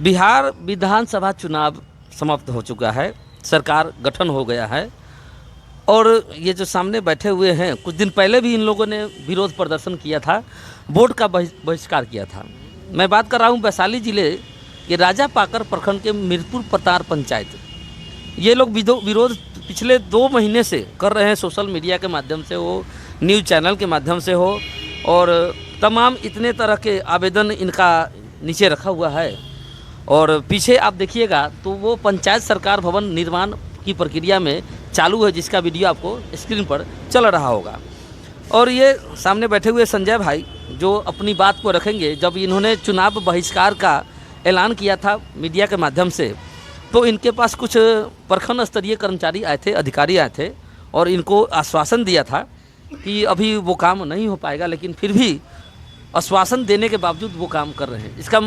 बिहार विधानसभा चुनाव समाप्त हो चुका है, सरकार गठन हो गया है और ये जो सामने बैठे हुए हैं, कुछ दिन पहले भी इन लोगों ने विरोध प्रदर्शन किया था, वोट का बहिष्कार किया था। मैं बात कर रहा हूँ वैशाली जिले के राजापाकर प्रखंड के मीरपुर पतार पंचायत। ये लोग विरोध पिछले 2 महीने से कर रहे हैं, सोशल मीडिया के माध्यम से हो, न्यूज़ चैनल के माध्यम से हो, और तमाम इतने तरह के आवेदन इनका नीचे रखा हुआ है। और पीछे आप देखिएगा तो वो पंचायत सरकार भवन निर्माण की प्रक्रिया में चालू है, जिसका वीडियो आपको स्क्रीन पर चल रहा होगा। और ये सामने बैठे हुए संजय भाई जो अपनी बात को रखेंगे, जब इन्होंने चुनाव बहिष्कार का ऐलान किया था मीडिया के माध्यम से, तो इनके पास कुछ प्रखंड स्तरीय कर्मचारी आए थे, अधिकारी आए थे और इनको आश्वासन दिया था कि अभी वो काम नहीं हो पाएगा, लेकिन फिर भी आश्वासन देने के बावजूद वो काम कर रहे हैं। इसका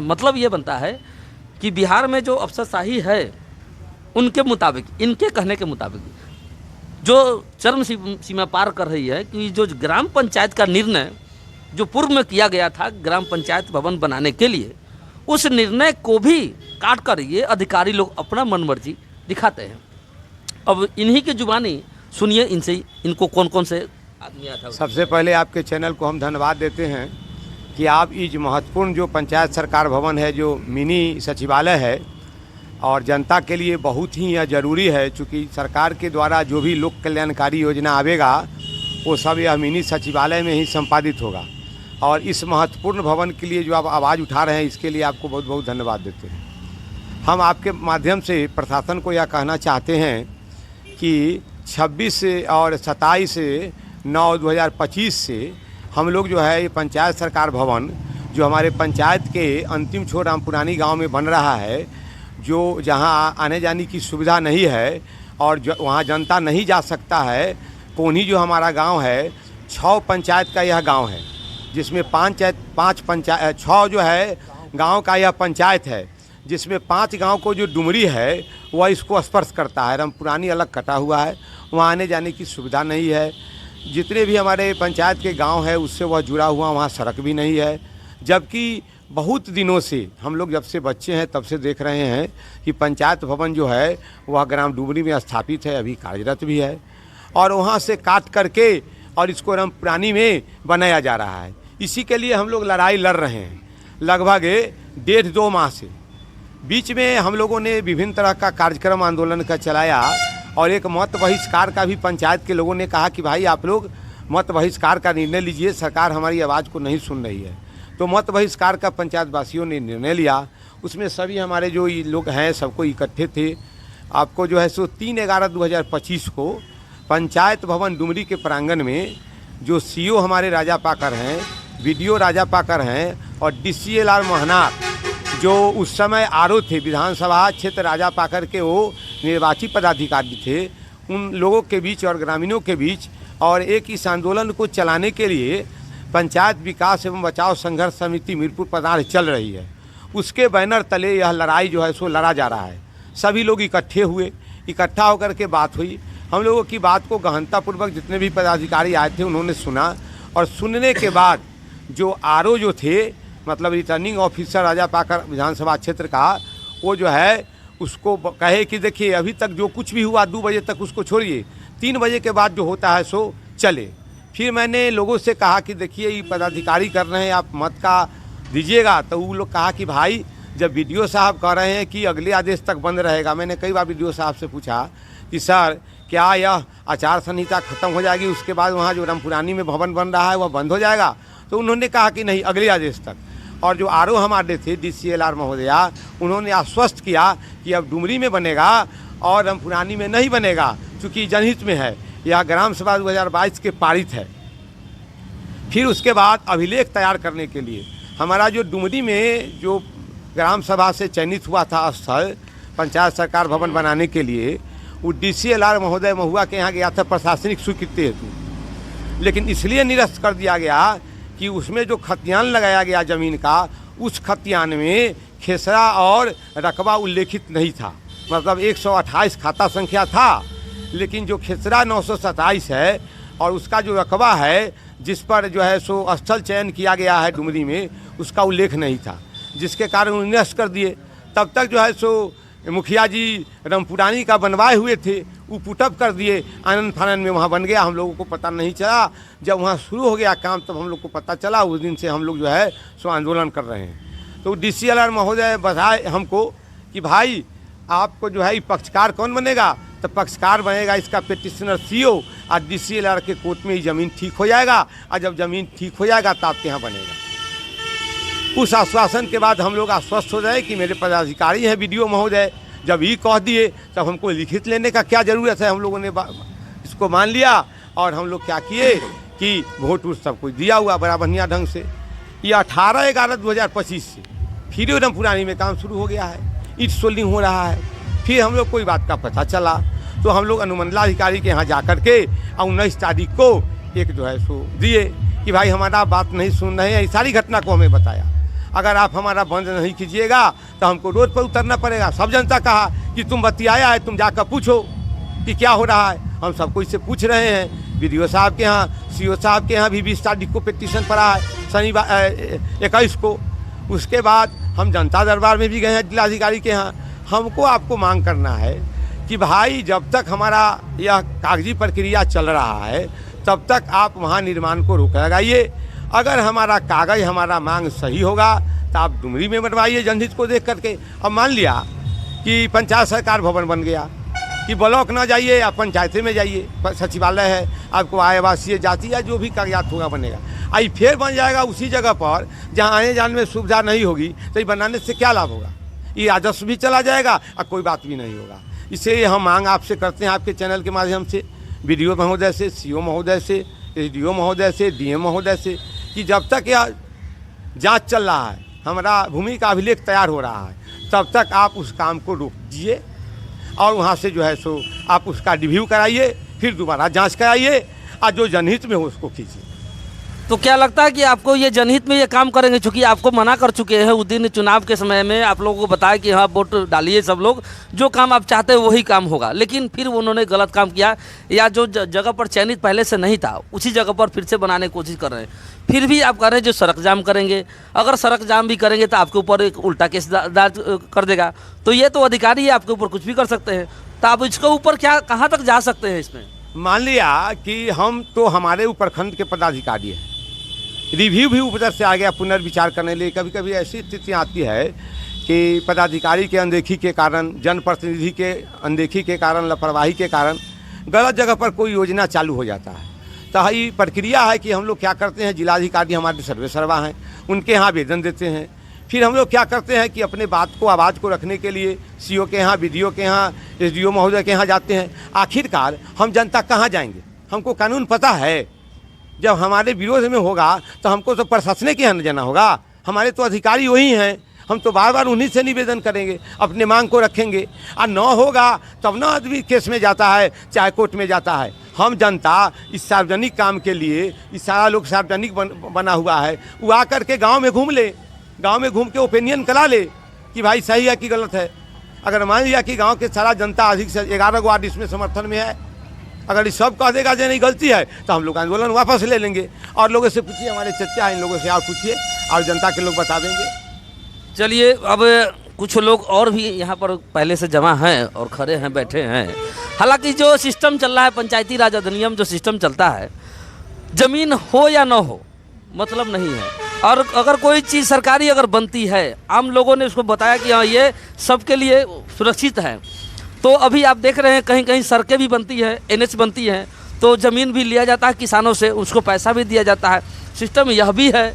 मतलब ये बनता है कि बिहार में जो अफसरशाही है, उनके मुताबिक, इनके कहने के मुताबिक जो चरम सीमा पार कर रही है कि जो ग्राम पंचायत का निर्णय जो पूर्व में किया गया था ग्राम पंचायत भवन बनाने के लिए, उस निर्णय को भी काट कर ये अधिकारी लोग अपना मनमर्जी दिखाते हैं। अब इन्हीं की जुबानी सुनिए इनसे, इनको कौन कौन से आदमी आता है। सबसे पहले आपके चैनल को हम धन्यवाद देते हैं कि आप इस महत्वपूर्ण जो पंचायत सरकार भवन है, जो मिनी सचिवालय है, और जनता के लिए बहुत ही यह ज़रूरी है, चूँकि सरकार के द्वारा जो भी लोक कल्याणकारी योजना आवेगा वो सब यह मिनी सचिवालय में ही संपादित होगा। और इस महत्वपूर्ण भवन के लिए जो आप आवाज़ उठा रहे हैं, इसके लिए आपको बहुत बहुत धन्यवाद देते हैं। हम आपके माध्यम से प्रशासन को यह कहना चाहते हैं कि 26 और 27/9/2025 से हम लोग जो है ये पंचायत सरकार भवन जो हमारे पंचायत के अंतिम छोर रामपुरानी गांव में बन रहा है, जो जहां आने जाने की सुविधा नहीं है और वहां जनता नहीं जा सकता है। कोन्ही जो हमारा गांव है, 6 पंचायत का यह गांव है, जिसमें 6 जो है गांव का यह पंचायत है, जिसमें 5 गांव को जो डुमरी है वह इसको स्पर्श करता है। रामपुरानी अलग कटा हुआ है, वहाँ आने जाने की सुविधा नहीं है। जितने भी हमारे पंचायत के गांव है उससे वह जुड़ा हुआ, वहाँ सड़क भी नहीं है। जबकि बहुत दिनों से हम लोग जब से बच्चे हैं तब से देख रहे हैं कि पंचायत भवन जो है वह ग्राम डुमरी में स्थापित है, अभी कार्यरत भी है, और वहाँ से काट करके और इसको रामपुरानी में बनाया जा रहा है। इसी के लिए हम लोग लड़ाई लड़ रहे हैं लगभग 1.5-2 माह से। बीच में हम लोगों ने विभिन्न तरह का कार्यक्रम आंदोलन का चलाया और एक मत बहिष्कार का भी पंचायत के लोगों ने कहा कि भाई आप लोग मत बहिष्कार का निर्णय लीजिए, सरकार हमारी आवाज़ को नहीं सुन रही है। तो मत बहिष्कार का पंचायत वासियों ने निर्णय लिया। उसमें सभी हमारे जो लोग हैं सबको इकट्ठे थे। आपको जो है सो 3/11/2025 को पंचायत भवन डुमरी के प्रांगण में जो सीओ हमारे राजापाकर हैं, वीडियो राजापाकर हैं और DCLR महनार जो उस समय आरओ थे, विधानसभा क्षेत्र राजापाकर के वो निर्वाचित पदाधिकारी थे, उन लोगों के बीच और ग्रामीणों के बीच और एक इस आंदोलन को चलाने के लिए पंचायत विकास एवं बचाव संघर्ष समिति मीरपुर पतार चल रही है। उसके बैनर तले यह लड़ाई जो है सो लड़ा जा रहा है। सभी लोग इकट्ठे हुए, इकट्ठा होकर के बात हुई। हम लोगों की बात को गहनतापूर्वक जितने भी पदाधिकारी आए थे उन्होंने सुना, और सुनने के बाद जो आरओ जो थे, मतलब रिटर्निंग ऑफिसर राजापाकर विधानसभा क्षेत्र का, वो जो है उसको कहे कि देखिए अभी तक जो कुछ भी हुआ 2 बजे तक उसको छोड़िए, 3 बजे के बाद जो होता है सो चले। फिर मैंने लोगों से कहा कि देखिए ये पदाधिकारी कर रहे हैं, आप मत का दीजिएगा। तो वो लोग कहा कि भाई जब वीडियो साहब कह रहे हैं कि अगले आदेश तक बंद रहेगा, मैंने कई बार वीडियो साहब से पूछा कि सर क्या यह आचार संहिता खत्म हो जाएगी उसके बाद वहाँ जो रामपुरानी में भवन बन रहा है वह बंद हो जाएगा? तो उन्होंने कहा कि नहीं, अगले आदेश तक। और जो आरओ हमारे थे DCLR महोदया, उन्होंने आश्वस्त किया कि अब डुमरी में बनेगा और रामपुरानी में नहीं बनेगा, चूँकि जनहित में है, यह ग्राम सभा 2022 के पारित है। फिर उसके बाद अभिलेख तैयार करने के लिए हमारा जो डुमरी में जो ग्राम सभा से चयनित हुआ था स्थल पंचायत सरकार भवन बनाने के लिए, वो DCLR महोदय महुआ के यहाँ गया था प्रशासनिक स्वीकृति हेतु, लेकिन इसलिए निरस्त कर दिया गया कि उसमें जो खतियान लगाया गया ज़मीन का, उस खतियान में खेसरा और रकबा उल्लेखित नहीं था। मतलब 128 खाता संख्या था, लेकिन जो खेसरा 927 है और उसका जो रकबा है जिस पर जो है सो स्थल चयन किया गया है डुमरी में, उसका उल्लेख नहीं था। जिसके कारण उन्हें नष्ट कर दिए। तब तक जो है सो मुखिया जी रामपुरानी का बनवाए हुए थे, वो पुटअप कर दिए, आनंद फानंद में वहाँ बन गया, हम लोगों को पता नहीं चला। जब वहाँ शुरू हो गया काम तब हम लोग को पता चला। उस दिन से हम लोग जो है सो आंदोलन कर रहे हैं। तो DCLR महोदय बताए हमको कि भाई आपको जो है पक्षकार कौन बनेगा, तो पक्षकार बनेगा इसका पेटिशनर CO और DCLR के कोर्ट में ही ज़मीन ठीक हो जाएगा, और जब ज़मीन ठीक हो जाएगा तो आपके यहाँ बनेगा। उस आश्वासन के बाद हम लोग आश्वस्त हो जाए कि मेरे पदाधिकारी हैं BDO महोदय, जब ये कह दिए तब हमको लिखित लेने का क्या ज़रूरत है। हम लोगों ने इसको मान लिया और हम लोग क्या किए कि वोट उस सब कुछ दिया हुआ बड़ा बढ़िया ढंग से। ये 18/11/2025 से फिर रामपुरानी में काम शुरू हो गया है, ईट सोल्डिंग हो रहा है। फिर हम लोग कोई बात का पता चला तो हम लोग अनुमंडलाधिकारी के यहाँ जा कर के 19 तारीख को एक जो है सो दिए कि भाई हमारा बात नहीं सुन रहे हैं। इस सारी घटना को हमें बताया, अगर आप हमारा बंद नहीं कीजिएगा तो हमको रोड पर उतरना पड़ेगा। सब जनता कहा कि तुम बतियाया है, तुम जाकर पूछो कि क्या हो रहा है। हम सबको इससे पूछ रहे हैं। BDO साहब के यहाँ, CO साहब के यहाँ भी 20 तारीख को पिटीशन पड़ा है, शनिवार 21 को। उसके बाद हम जनता दरबार में भी गए हैं जिलाधिकारी के यहाँ। हमको आपको मांग करना है कि भाई जब तक हमारा यह कागजी प्रक्रिया चल रहा है तब तक आप वहाँ निर्माण को रोक लगाइए। अगर हमारा कागज़ हमारा मांग सही होगा तो आप डुमरी में बनवाइए जनहित को देख करके। अब मान लिया कि पंचायत सरकार भवन बन गया कि ब्लॉक ना जाइए, आप पंचायत में जाइए, सचिवालय है, आपको आवासीय जाति या जो भी कागजात होगा बनेगा। आई फिर बन जाएगा उसी जगह पर जहाँ आने जाने में सुविधा नहीं होगी, तो ये बनाने से क्या लाभ होगा। ये राजस्व भी चला जाएगा और कोई बात भी नहीं होगा। इसलिए हम मांग आपसे करते हैं आपके चैनल के माध्यम से, BDO महोदय से, CO महोदय से, SDO महोदय से, DM महोदय से, कि जब तक यह जांच चल रहा है, हमारा भूमि का अभिलेख तैयार हो रहा है, तब तक आप उस काम को रोक दीजिए और वहाँ से जो है सो आप उसका रिव्यू कराइए, फिर दोबारा जांच कराइए और जो जनहित में हो उसको कीजिए। तो क्या लगता है कि आपको ये जनहित में ये काम करेंगे, चूंकि आपको मना कर चुके हैं उस दिन चुनाव के समय में, आप लोगों को बताया कि हाँ वोट डालिए सब लोग, जो काम आप चाहते हैं वही काम होगा, लेकिन फिर उन्होंने गलत काम किया या जो जगह पर चयनित पहले से नहीं था उसी जगह पर फिर से बनाने की कोशिश कर रहे हैं। फिर भी आप कह रहे हैं जो सड़क जाम करेंगे, अगर सड़क जाम भी करेंगे तो आपके ऊपर एक उल्टा केस दर्ज कर देगा। तो ये तो अधिकारी है, आपके ऊपर कुछ भी कर सकते हैं, तो आप इसके ऊपर क्या कहाँ तक जा सकते हैं इसमें। मान लिया कि हम तो हमारे प्रखंड के पदाधिकारी हैं, रिव्यू भी ऊपर से आ गया पुनर्विचार करने के लिए। कभी कभी ऐसी स्थिति आती है कि पदाधिकारी के अनदेखी के कारण, जनप्रतिनिधि के अनदेखी के कारण, लापरवाही के कारण गलत जगह पर कोई योजना चालू हो जाता है। तो ये प्रक्रिया है कि हम लोग क्या करते हैं, जिलाधिकारी हमारे सर्वे सर्वा हैं, उनके यहाँ आवेदन देते हैं। फिर हम लोग क्या करते हैं कि अपने बात को, आवाज़ को रखने के लिए CO के यहाँ, BDO के यहाँ, SDO महोदय के यहाँ जाते हैं। आखिरकार हम जनता कहाँ जाएंगे, हमको कानून पता है। जब हमारे विरोध में होगा तो हमको तो प्रशासनिक के यहाँ जाना होगा, हमारे तो अधिकारी वही हैं। हम तो बार बार उन्हीं से निवेदन करेंगे, अपने मांग को रखेंगे, और न होगा तब ना आदमी केस में जाता है, चाहे कोर्ट में जाता है। हम जनता इस सार्वजनिक काम के लिए, इस सारा लोग सार्वजनिक बना हुआ है, वो आकर के गाँव में घूम ले, गाँव में घूम के ओपिनियन करा ले कि भाई सही है कि गलत है। अगर मान लिया कि गाँव के सारा जनता अधिक से 11 वार्ड इसमें समर्थन में है, अगर इस सब कह देगा जो नहीं गलती है तो हम लोग आंदोलन वापस ले लेंगे। और लोगों से पूछिए, हमारे चच्चा इन लोगों से और पूछिए, और जनता के लोग बता देंगे। चलिए, अब कुछ लोग और भी यहाँ पर पहले से जमा हैं और खड़े हैं, बैठे हैं। हालांकि जो सिस्टम चल रहा है, पंचायती राज अधिनियम जो सिस्टम चलता है, ज़मीन हो या ना हो मतलब नहीं है। और अगर कोई चीज़ सरकारी अगर बनती है, आम लोगों ने उसको बताया कि हाँ ये सबके लिए सुरक्षित है, तो अभी आप देख रहे हैं कहीं कहीं सड़कें भी बनती है, NH बनती है, तो ज़मीन भी लिया जाता है किसानों से, उसको पैसा भी दिया जाता है। सिस्टम यह भी है।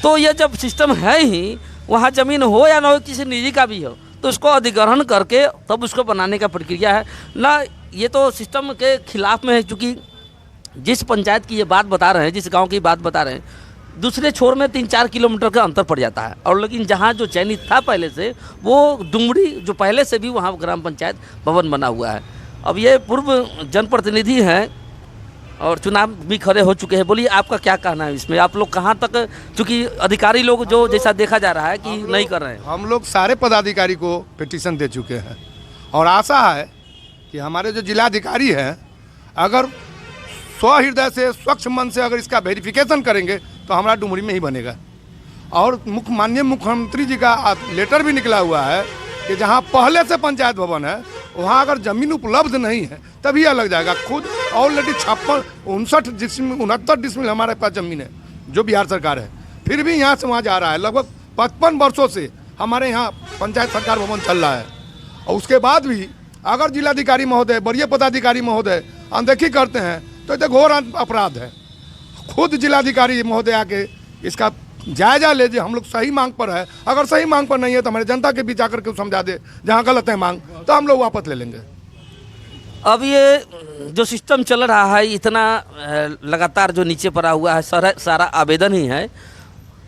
तो ये जब सिस्टम है ही, वहाँ ज़मीन हो या ना हो, किसी निजी का भी हो, तो उसको अधिग्रहण करके तब उसको बनाने का प्रक्रिया है ना। ये तो सिस्टम के खिलाफ में है, चूँकि जिस पंचायत की ये बात बता रहे हैं, जिस गाँव की बात बता रहे हैं, दूसरे छोर में 3-4 किलोमीटर का अंतर पड़ जाता है। और लेकिन जहाँ जो चयनित था पहले से, वो डुमरी जो पहले से भी वहाँ ग्राम पंचायत भवन बना हुआ है। अब ये पूर्व जनप्रतिनिधि हैं और चुनाव भी खड़े हो चुके हैं। बोलिए, आपका क्या कहना है इसमें? आप लोग कहाँ तक, चूँकि अधिकारी लोग जो जैसा देखा जा रहा है कि नहीं कर रहे हैं। हम लोग सारे पदाधिकारी को पिटीशन दे चुके हैं और आशा है कि हमारे जो जिलाधिकारी हैं, अगर स्वहृदय से, स्वच्छ मन से अगर इसका वेरिफिकेशन करेंगे तो हमारा डुमरी में ही बनेगा। और माननीय मुख्यमंत्री जी का लेटर भी निकला हुआ है कि जहाँ पहले से पंचायत भवन है वहाँ अगर ज़मीन उपलब्ध नहीं है तभी यह लग जाएगा। खुद ऑलरेडी 69 डिसमिल हमारे पास ज़मीन है जो बिहार सरकार है, फिर भी यहाँ से वहाँ जा रहा है। लगभग 55 वर्षों से हमारे यहाँ पंचायत सरकार भवन चल रहा है, और उसके बाद भी अगर जिलाधिकारी महोदय, वरीय पदाधिकारी महोदय अनदेखी करते हैं तो ये घोर अपराध है। खुद जिलाधिकारी महोदय आके इसका जायजा ले, जो हम लोग सही मांग पर है, अगर सही मांग पर नहीं है तो हमारे जनता के बीच आकर के समझा दे, जहाँ गलत है मांग तो हम लोग वापस ले लेंगे। अब ये जो सिस्टम चल रहा है इतना लगातार जो नीचे पड़ा हुआ है, सारा आवेदन ही है,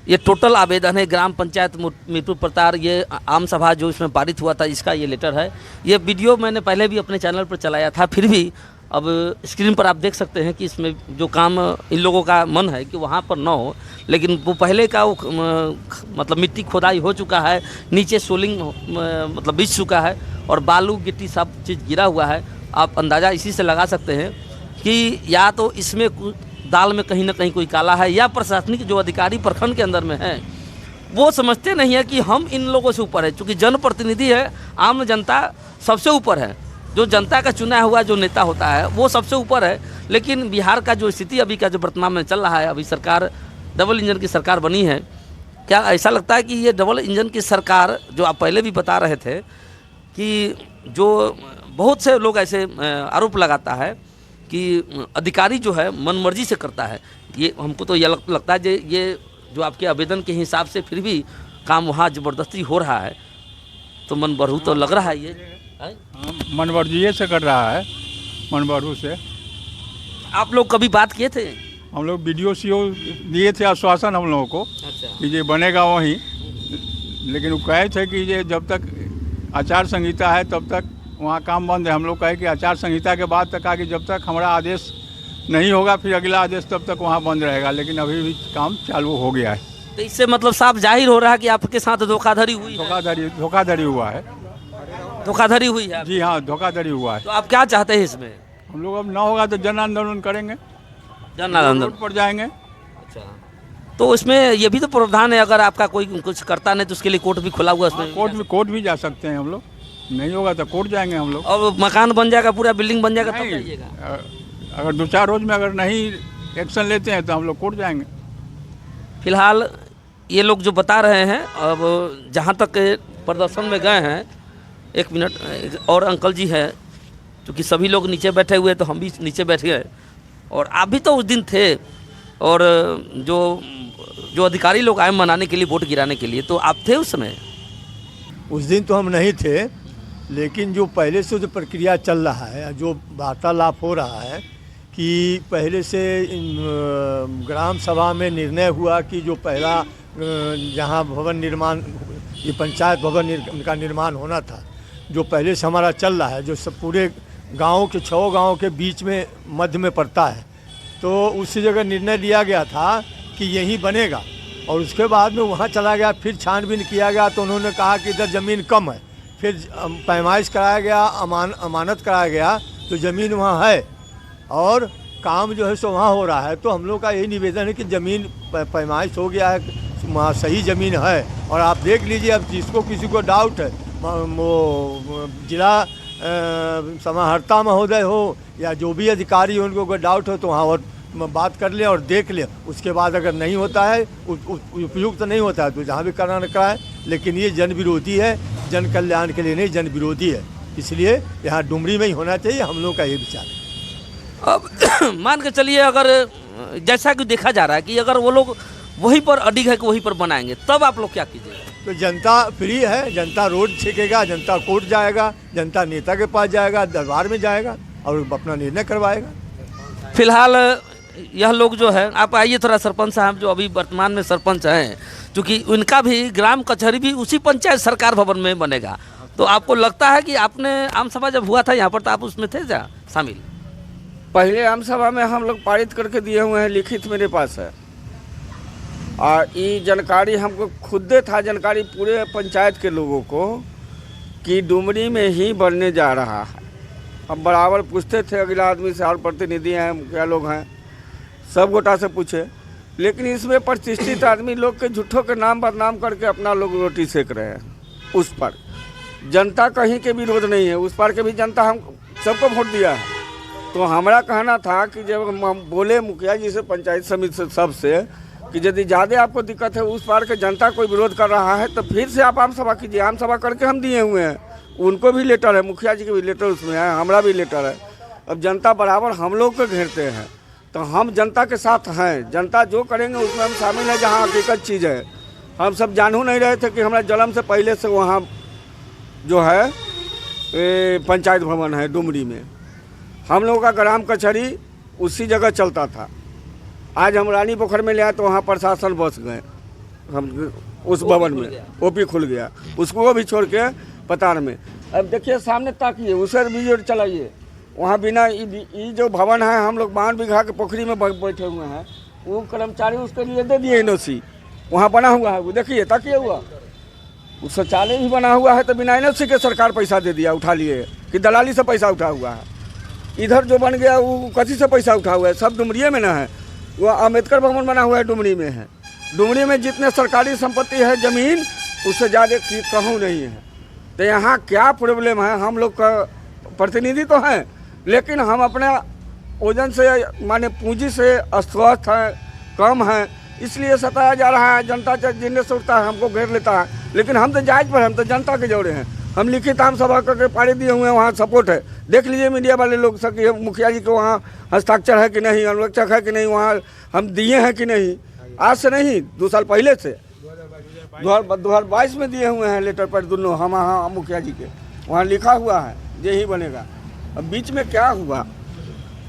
ये टोटल आवेदन है। ग्राम पंचायत मीरपुर प्रतार, ये आम सभा जो इसमें पारित हुआ था इसका ये लेटर है। ये वीडियो मैंने पहले भी अपने चैनल पर चलाया था, फिर भी अब स्क्रीन पर आप देख सकते हैं कि इसमें जो काम इन लोगों का मन है कि वहाँ पर ना हो, लेकिन वो पहले का वो मतलब मिट्टी खोदाई हो चुका है, नीचे सोलिंग मतलब बिछ चुका है और बालू गिट्टी सब चीज़ गिरा हुआ है। आप अंदाज़ा इसी से लगा सकते हैं कि या तो इसमें दाल में कहीं ना कहीं कोई काला है, या प्रशासनिक जो अधिकारी प्रखंड के अंदर में हैं वो समझते नहीं है कि हम इन लोगों से ऊपर है। चूँकि जनप्रतिनिधि है, आम जनता सबसे ऊपर है, जो जनता का चुना हुआ जो नेता होता है वो सबसे ऊपर है। लेकिन बिहार का जो स्थिति अभी का जो वर्तमान में चल रहा है, अभी सरकार डबल इंजन की सरकार बनी है, क्या ऐसा लगता है कि ये डबल इंजन की सरकार जो आप पहले भी बता रहे थे कि जो बहुत से लोग ऐसे आरोप लगाता है कि अधिकारी जो है मनमर्जी से करता है, ये हमको तो यह लगता है ये जो आपके आवेदन के हिसाब से फिर भी काम वहाँ ज़बरदस्ती हो रहा है, तो मन बढ़ू तो लग रहा है ये मन वर्जिए से कर रहा है, मन बढ़ू से। आप लोग कभी बात किए थे? हम लोग BDO CO दिए थे आश्वासन हम लोगों को कि ये बनेगा वहीं, लेकिन वो कहे थे कि ये जब तक आचार संहिता है तब तक वहाँ काम बंद है। हम लोग कहे कि आचार संहिता के बाद तक आगे जब तक हमारा आदेश नहीं होगा फिर अगला आदेश तब तक वहाँ बंद रहेगा, लेकिन अभी भी काम चालू हो गया है। तो इससे मतलब साफ जाहिर हो रहा है कि आपके साथ धोखाधड़ी हुई है। धोखाधड़ी हुआ है। धोखाधड़ी हुई है? जी हाँ, धोखाधड़ी हुआ है। तो आप क्या चाहते हैं इसमें? हम लोग अब ना होगा तो जन आंदोलन करेंगे, जन आंदोलन पर जाएंगे। अच्छा, तो इसमें ये भी तो प्रावधान है, अगर आपका कोई कुछ करता नहीं तो उसके लिए कोर्ट भी खुला हुआ है उसमें? कोर्ट भी जा सकते हैं हम लोग, नहीं होगा तो कोर्ट जाएंगे हम लोग। और मकान बन जाएगा, पूरा बिल्डिंग बन जाएगा तब जाइएगा? अगर 2-4 रोज में अगर नहीं एक्शन लेते हैं तो हम लोग कोर्ट जाएंगे। फिलहाल ये लोग जो बता रहे हैं, अब जहाँ तक प्रदर्शन में गए हैं, एक मिनट, और अंकल जी हैं, क्योंकि सभी लोग नीचे बैठे हुए तो हम भी नीचे बैठे गए, और आप भी तो उस दिन थे, और जो अधिकारी लोग आए मनाने के लिए, वोट गिराने के लिए, तो आप थे उस समय? उस दिन तो हम नहीं थे, लेकिन जो पहले से जो प्रक्रिया चल रहा है, जो वार्तालाप हो रहा है कि पहले से ग्राम सभा में निर्णय हुआ कि जो पहला जहाँ भवन निर्माण, ये पंचायत भवन का निर्माण होना था, जो पहले से हमारा चल रहा है, जो सब पूरे गाँव के 6 गाँव के बीच में मध्य में पड़ता है, तो उसी जगह निर्णय लिया गया था कि यहीं बनेगा। और उसके बाद में वहाँ चला गया, फिर छानबीन किया गया तो उन्होंने कहा कि इधर ज़मीन कम है, फिर पैमाइश कराया गया, अमानत कराया गया तो ज़मीन वहाँ है और काम जो है सो वहाँ हो रहा है। तो हम लोग का यही निवेदन है कि ज़मीन पैमाइश हो गया है, वहाँ सही ज़मीन है। और आप देख लीजिए, अब जिसको किसी को डाउट है, वो जिला समाहर्ता महोदय हो या जो भी अधिकारी हो, उनको कोई डाउट हो तो वहाँ और बात कर ले और देख ले। उसके बाद अगर नहीं होता है, उपयुक्त नहीं होता है तो जहाँ भी कराना कराए, लेकिन ये जन विरोधी है, जन कल्याण के लिए नहीं, जन विरोधी है। इसलिए यहाँ डुमरी में ही होना चाहिए, हम लोग का ये विचार है। अब मान के चलिए, अगर जैसा कि देखा जा रहा है कि अगर वो लोग वहीं पर अडिग है कि वहीं पर बनाएंगे, तब आप लोग क्या कीजिएगा? तो जनता फ्री है, जनता रोड छेकेगा, जनता कोर्ट जाएगा, जनता नेता के पास जाएगा, दरबार में जाएगा और अपना निर्णय करवाएगा। फिलहाल यह लोग जो है, आप आइए थोड़ा, सरपंच साहब जो अभी वर्तमान में सरपंच हैं, क्योंकि उनका भी ग्राम कचहरी भी उसी पंचायत सरकार भवन में बनेगा, तो आपको लगता है कि आपने आम सभा जब हुआ था यहाँ पर तो आप उसमें थे क्या शामिल? पहले आम सभा में हम लोग पारित करके दिए हुए हैं, लिखित मेरे पास है, और ये जानकारी हमको खुद था, जानकारी पूरे पंचायत के लोगों को कि डुमरी में ही बनने जा रहा है। हम बराबर पूछते थे अगला आदमी से, और प्रतिनिधि हैं, मुखिया लोग हैं, सब गोटा से पूछे लेकिन इसमें प्रतिष्ठित आदमी लोग के झूठों के नाम बदनाम करके अपना लोग रोटी सेक रहे हैं। उस पर जनता कहीं के विरोध नहीं है, उस पर के भी जनता हम सबको वोट दिया है। तो हमारा कहना था कि जब हम बोले मुखिया जी से, पंचायत समिति से, सबसे कि यदि ज़्यादा आपको दिक्कत है, उस पार के जनता कोई विरोध कर रहा है तो फिर से आप आम सभा कीजिए। आम सभा करके हम दिए हुए हैं, उनको भी लेटर है, मुखिया जी के भी लेटर उसमें है, हमारा भी लेटर है। अब जनता बराबर हम लोग को घेरते हैं तो हम जनता के साथ हैं। जनता जो करेंगे उसमें हम शामिल हैं, जहाँ हकीकत चीज़ है। हम सब जानू नहीं रहे थे कि हमारा जलम से पहले से वहाँ जो है पंचायत भवन है डुमरी में, हम लोगों का ग्राम कचहरी उसी जगह चलता था। आज हम रानी पोखर में ले आए तो वहाँ प्रशासन बस गए, हम उस भवन में ओपी खुल गया, उसको वो भी छोड़ के पतार में। अब देखिए सामने ताकिए, उसे वीडियो चलाइए, वहाँ बिना ये जो भवन है, हम लोग 52 बीघा के पोखरी में बैठे हुए हैं, वो कर्मचारी उसके लिए दे दिए NOC, वहाँ बना हुआ है, वो देखिए ताकिए हुआ, वो शौचालय भी बना हुआ है, तो बिना NOC के सरकार पैसा दे दिया, उठा लिए कि दलाली से पैसा उठा हुआ है। इधर जो बन गया वो कथी से पैसा उठा हुआ है, सब डुमरिये में ना है। वो अम्बेडकर भवन बना हुआ है डुमरी में है, डुमरी में जितने सरकारी संपत्ति है ज़मीन उससे ज़्यादा कहूँ नहीं है। तो यहाँ क्या प्रॉब्लम है, हम लोग का प्रतिनिधि तो हैं लेकिन हम अपने वजन से माने पूंजी से अस्वस्थ हैं, कम हैं, इसलिए सताया जा रहा है। जनता जिन्हें से उठता है हमको घेर लेता है, लेकिन हम तो जायज़ पर, हम तो जनता के जोड़े हैं। हम लिखित आम सभा करके पारित दिए हुए हैं, वहाँ सपोर्ट है, देख लीजिए मीडिया वाले लोग सब कि मुखिया जी को वहाँ हस्ताक्षर है कि नहीं, अनुरक्षक है कि नहीं, वहाँ हम दिए हैं कि नहीं। आज से नहीं, 2 साल पहले से 2022 में दिए हुए हैं लेटर पर दोनों हम वहाँ मुखिया जी के, वहाँ लिखा हुआ है यही बनेगा। अब बीच में क्या हुआ,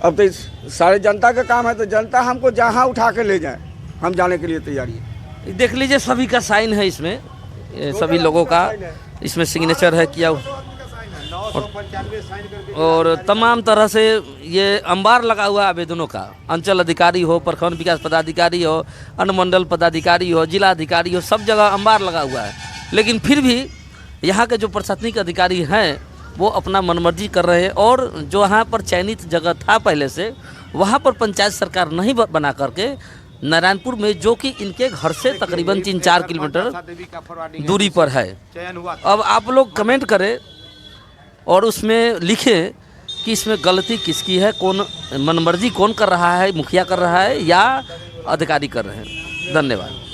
अब तो सारे जनता का काम है, तो जनता हमको जहाँ उठा के ले जाए हम जाने के लिए तैयारी है। देख लीजिए सभी का साइन है इसमें, सभी लोगों का इसमें सिग्नेचर है किया और तमाम तरह से ये अंबार लगा हुआ है आवेदनों का। अंचल अधिकारी हो, प्रखंड विकास पदाधिकारी हो, अनुमंडल पदाधिकारी हो, जिला अधिकारी हो, सब जगह अंबार लगा हुआ है। लेकिन फिर भी यहाँ के जो प्रशासनिक अधिकारी हैं वो अपना मनमर्जी कर रहे हैं और जो यहाँ पर चयनित जगह था पहले से, वहाँ पर पंचायत सरकार नहीं बना करके नारायणपुर में, जो कि इनके घर से तकरीबन 3-4 किलोमीटर दूरी पर है। अब आप लोग कमेंट करें और उसमें लिखें कि इसमें गलती किसकी है, कौन मनमर्जी कौन कर रहा है, मुखिया कर रहा है या अधिकारी कर रहे हैं। धन्यवाद।